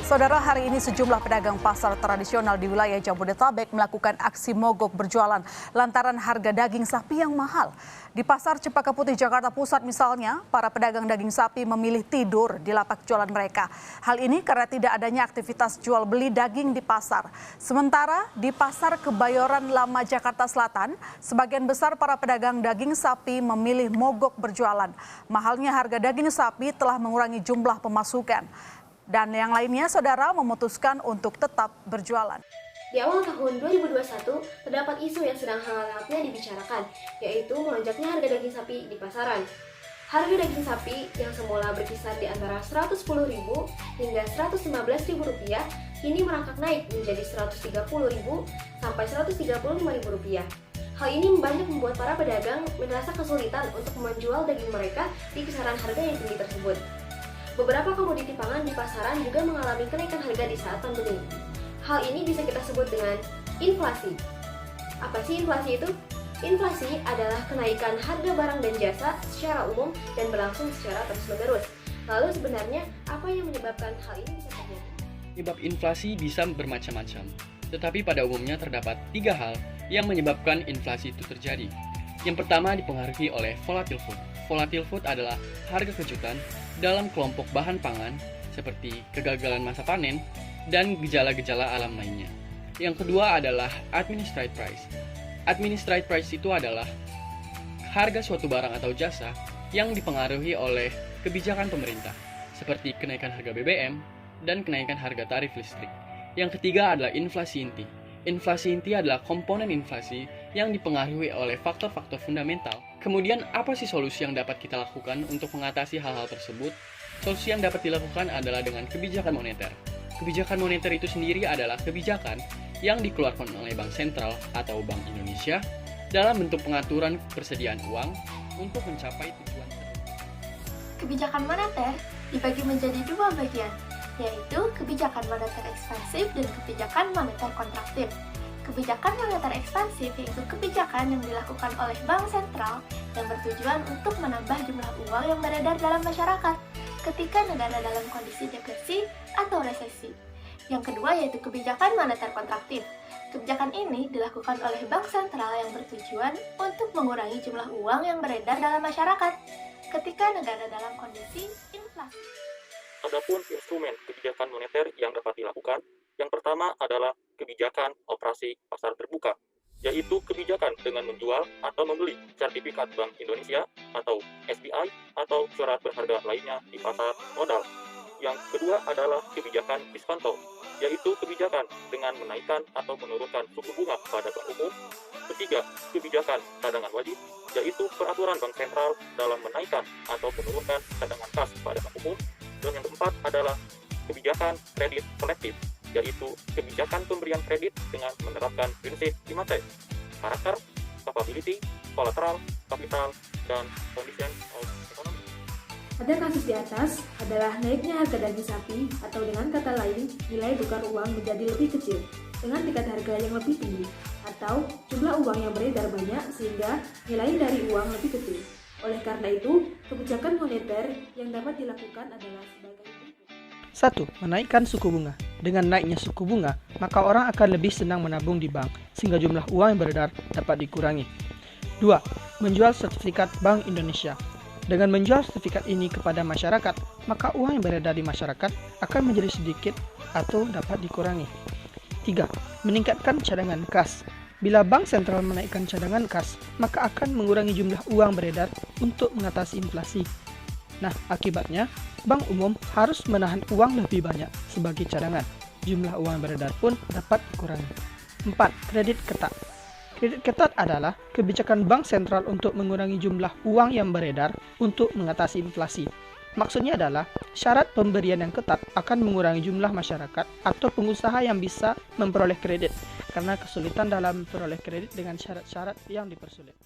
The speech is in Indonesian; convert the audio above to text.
Saudara, hari ini sejumlah pedagang pasar tradisional di wilayah Jabodetabek melakukan aksi mogok berjualan lantaran harga daging sapi yang mahal. Di Pasar Cempaka Putih, Jakarta Pusat misalnya, para pedagang daging sapi memilih tidur di lapak jualan mereka. Hal ini karena tidak adanya aktivitas jual beli daging di pasar. Sementara di Pasar Kebayoran Lama, Jakarta Selatan, sebagian besar para pedagang daging sapi memilih mogok berjualan. Mahalnya harga daging sapi telah mengurangi jumlah pemasukan. Dan yang lainnya, saudara, memutuskan untuk tetap berjualan. Di awal tahun 2021, terdapat isu yang sedang hangat-hangatnya dibicarakan, yaitu melonjaknya harga daging sapi di pasaran. Harga daging sapi yang semula berkisar di antara Rp110.000 hingga Rp115.000, kini merangkak naik menjadi Rp130.000 sampai Rp135.000. Hal ini banyak membuat para pedagang merasa kesulitan untuk menjual daging mereka di kisaran harga yang tinggi tersebut. Beberapa komoditi pangan di pasaran juga mengalami kenaikan harga di saat pandemi. Hal ini bisa kita sebut dengan inflasi. Apa sih inflasi itu? Inflasi adalah kenaikan harga barang dan jasa secara umum dan berlangsung secara terus-menerus. Lalu sebenarnya apa yang menyebabkan hal ini bisa terjadi? Penyebab inflasi bisa bermacam-macam, tetapi pada umumnya terdapat 3 hal yang menyebabkan inflasi itu terjadi. Yang pertama dipengaruhi oleh volatile food. Volatile food adalah harga kejutan dalam kelompok bahan pangan seperti kegagalan masa panen dan gejala-gejala alam lainnya. Yang kedua adalah administrative price. Administrative price itu adalah harga suatu barang atau jasa yang dipengaruhi oleh kebijakan pemerintah, seperti kenaikan harga BBM dan kenaikan harga tarif listrik. Yang ketiga adalah inflasi inti. Inflasi inti adalah komponen inflasi yang dipengaruhi oleh faktor-faktor fundamental. Kemudian, apa sih solusi yang dapat kita lakukan untuk mengatasi hal-hal tersebut? Solusi yang dapat dilakukan adalah dengan kebijakan moneter. Kebijakan moneter itu sendiri adalah kebijakan yang dikeluarkan oleh Bank Sentral atau Bank Indonesia dalam bentuk pengaturan persediaan uang untuk mencapai tujuan tertentu. Kebijakan moneter dibagi menjadi 2 bagian, yaitu kebijakan moneter ekspansif dan kebijakan moneter kontraktif. Kebijakan moneter ekspansif yaitu kebijakan yang dilakukan oleh Bank Sentral yang bertujuan untuk menambah jumlah uang yang beredar dalam masyarakat ketika negara dalam kondisi depresi atau resesi. Yang kedua yaitu kebijakan moneter kontraktif. Kebijakan ini dilakukan oleh Bank Sentral yang bertujuan untuk mengurangi jumlah uang yang beredar dalam masyarakat ketika negara dalam kondisi inflasi. Adapun instrumen kebijakan moneter yang dapat dilakukan, yang pertama adalah kebijakan operasi pasar terbuka, yaitu kebijakan dengan menjual atau membeli sertifikat Bank Indonesia atau SBI atau surat berharga lainnya di pasar modal. Yang kedua adalah kebijakan diskonto, yaitu kebijakan dengan menaikkan atau menurunkan suku bunga pada bank umum. Ketiga, kebijakan cadangan wajib, yaitu peraturan Bank Sentral dalam menaikkan atau menurunkan cadangan kas pada bank umum. Dan yang keempat adalah kebijakan kredit kolektif, yaitu kebijakan pemberian kredit dengan menerapkan prinsip 5C, karakter, capability, collateral, capital, dan condition of economy. Pada kasus di atas adalah naiknya harga daging sapi atau dengan kata lain nilai tukar uang menjadi lebih kecil dengan tingkat harga yang lebih tinggi atau jumlah uang yang beredar banyak sehingga nilai dari uang lebih kecil. Oleh karena itu, kebijakan moneter yang dapat dilakukan adalah sebagai berikut. 1. Menaikkan suku bunga. Dengan naiknya suku bunga, maka orang akan lebih senang menabung di bank, sehingga jumlah uang yang beredar dapat dikurangi. 2. Menjual sertifikat Bank Indonesia. Dengan menjual sertifikat ini kepada masyarakat, maka uang yang beredar di masyarakat akan menjadi sedikit atau dapat dikurangi. 3. Meningkatkan cadangan kas. Bila Bank Sentral menaikkan cadangan kas, maka akan mengurangi jumlah uang beredar untuk mengatasi inflasi. Nah, akibatnya, bank umum harus menahan uang lebih banyak sebagai cadangan. Jumlah uang beredar pun dapat dikurangi. 4. Kredit ketat. Kredit ketat adalah kebijakan Bank Sentral untuk mengurangi jumlah uang yang beredar untuk mengatasi inflasi. Maksudnya adalah syarat pemberian yang ketat akan mengurangi jumlah masyarakat atau pengusaha yang bisa memperoleh kredit karena kesulitan dalam memperoleh kredit dengan syarat-syarat yang dipersulit.